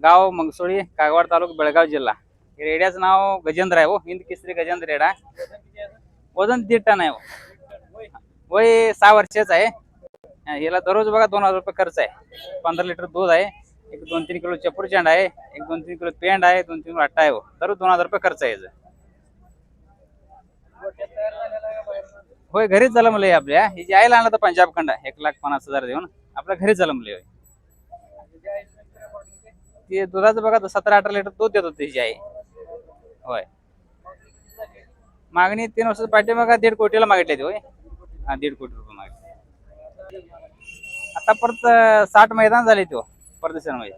गाव मंगसोळी, कागवाड तालुका, बेळगाव जिल्हा. हे रेड्याचं नाव गजेंद्र आहे हो, हिंद केसरी गजेंद्र रेडा. वजन 1.5 टन आहे हो. वय 6 वर्षाचं आहे. याला दररोज बघा 2,000 रुपये खर्च आहे. 15 लिटर दूध आहे. एक 2-3 किलो चपूरचंड आहे. एक 2-3 किलो पेंड आहे. 2-3 किलो आटा आहे हो. दररोज 2,000 रुपये खर्च आहे याचा. होय, घरीच जन्मले आपल्या. हिची आईला आणलं तर पंजाब खंड 1,50,000 देऊन आपल्या घरी जन्मले होय. ते दुधाचं बघा 17-18 लिटर दूध देत होती तिची आई. होय. मागणी 3 वर्षाच्या पाठीमागे 1.5 कोटीला मागितली होय. हा, 1.5 कोटी रुपये मागितले. आता परत 60 मैदान झाले तो परदेशामध्ये.